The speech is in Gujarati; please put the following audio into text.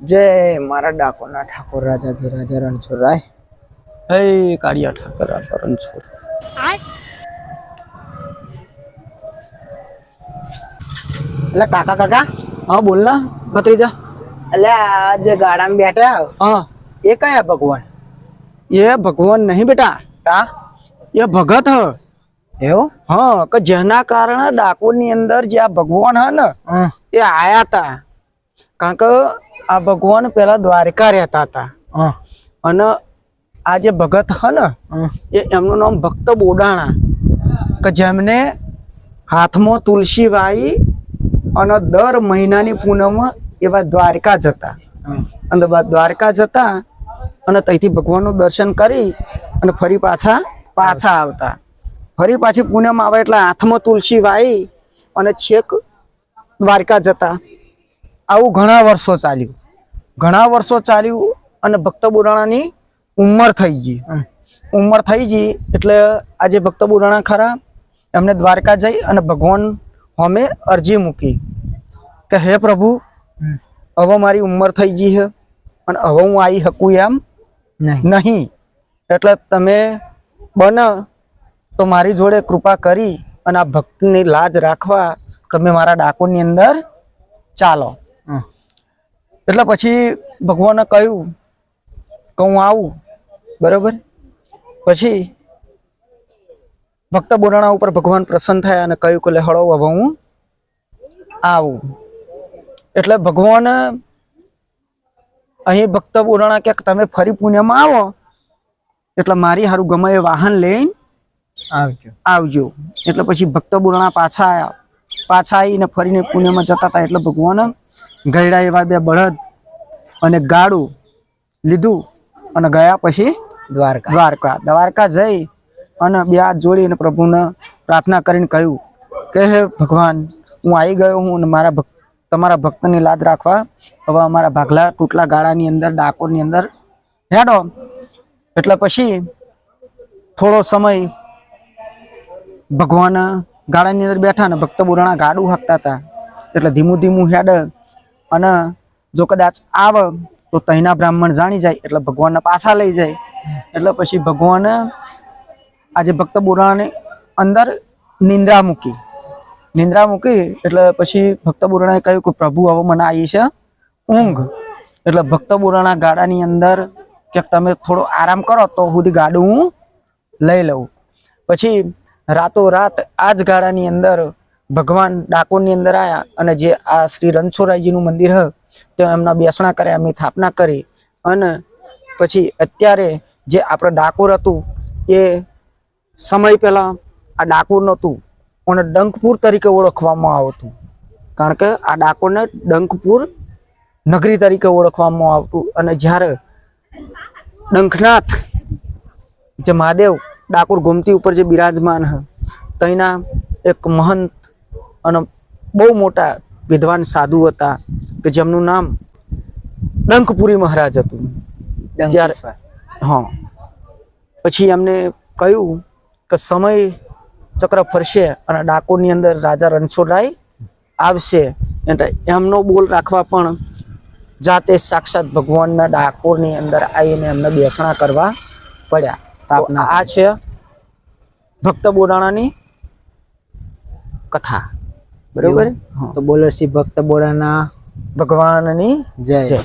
जय मारा डाकोना ठाकुर राजा धीराजा रणछोड़ राय। हे काड़िया ठाकर राजा रणछोड़। अल्ला काका काका हाँ बोलना भतीजा। अल्ला आज गाड़ा में बैठा हाँ ये क्या है भगवान? ये भगवान नहीं बेटा, ता ये भगत है। एवं हाँ कि जेना कारण डाकोर नी अंदर जे भगवान है ना ये आया था। कारण के आ भगवान पहला द्वारका रहता था અને આ જે ભગત है ना ये એમનું નામ ભક્ત બોડાણા કે જેમને હાથમાં તુલસી વાઈ અને દર મહિનાની પૂનમમાં એવા દ્વારકા જતા અને દ્વારકા જતા અને ત્યાંથી ભગવાનનું દર્શન કરી અને ફરી પાછા આવતા। ફરી પાછી પૂનમ આવે એટલે હાથમાં તુલસી વાઈ અને છેક દ્વારકા જતા। આવું ઘણા વર્ષો ચાલ્યું અને ભક્ત બોરાણાની ઉંમર થઈ ગઈ એટલે આજે ભક્ત બોરાણા ખરા એમને દ્વારકા જઈ અને ભગવાન હોમે અરજી મૂકી કે હે પ્રભુ હવે મારી ઉંમર થઈ ગઈ છે અને હવે હું આવી શકું એમ નહીં, એટલે તમે બને તો મારી જોડે કૃપા કરી અને આ ભક્તની લાજ રાખવા તમે મારા ડાકોરની અંદર ચાલો। એટલે પછી ભગવાને કહ્યું કે હું આવું બરાબર। પછી ભક્ત બોરાણા ઉપર ભગવાન પ્રસન્ન થયા અને કહ્યું કે હળો હવે હું આવું। એટલે ભગવાન અહીં ભક્ત બોરાણા કે તમે ફરી પુણ્યમાં આવો એટલે મારી હારું ગમે એ વાહન લઈને આવજો। એટલે પછી ભક્ત બોરાણા પાછા આવીને ફરીને પુણ્યમાં જતા હતા। એટલે ભગવાન ગયડા એવા બે બળદ અને ગાડું લીધું અને ગયા પછી દ્વારકા જઈ અને બે હાથ જોડી અને પ્રભુને પ્રાર્થના કરીને કહ્યું કે હે ભગવાન હું આવી ગયો હું અને તમારા ભક્તની લાજ રાખવા હવે અમારા ભાગલા તૂટલા ગાળાની અંદર ડાકોરની અંદર હેડો। એટલે પછી થોડો સમય ભગવાન ગાળાની અંદર બેઠા ને ભક્ત બોરાણા ગાડું હાંકતા હતા। એટલે ધીમું હેડ અને જો કદાચ આવે તો તહીના બ્રાહ્મણ જાણી જાય એટલે ભગવાનને પાછા લઈ જાય। એટલે પછી ભગવાન આજે ભક્ત બોરાણાની અંદર નિંદ્રા મૂકી એટલે પછી ભક્ત બોરાણાએ કહ્યું કે પ્રભુ હવે મને આવી છે ઊંઘ। એટલે ભક્ત બોરાણા ગાડાની અંદર કે તમે થોડો આરામ કરો તો સુધી ગાડું હું લઈ લઉં। પછી રાતોરાત આ જ ગાડાની અંદર ભગવાન ડાકોરની અંદર આવ્યા અને જે આ શ્રી રણછોડરાયજીનું મંદિર હ ત્યાં એમના બેસણા કર્યા, એમની સ્થાપના કરી અને પછી અત્યારે જે આપણે ડાકોર હતું એ સમય પહેલાં આ ડાકોર નહોતું અને ડંખપુર તરીકે ઓળખવામાં આવતું। કારણ કે આ ડાકોરને ડંખપુર નગરી તરીકે ઓળખવામાં આવતું। અને જ્યારે ડંખનાથ જે મહાદેવ ડાકોર ગોમતી ઉપર જે બિરાજમાન હ તઈના એક મહંત અને બહુ મોટા વિદ્વાન સાધુ હતા કે જેમનું નામ ડંખપુરી મહારાજ હતું। હા પછી એમને કહ્યું કે સમય ચક્ર ફરશે અને ડાકોરની અંદર રાજા રણછોડરાય આવશે એટલે એમનો બોલ રાખવા પણ જાતે સાક્ષાત ભગવાનના ડાકોરની અંદર આવીને એમને બેસણા કરવા પડ્યા। આ છે ભક્ત બોરાણાની કથા બરોબર। तो बोलो श्री भक्त बोराणा ભગવાનની जय।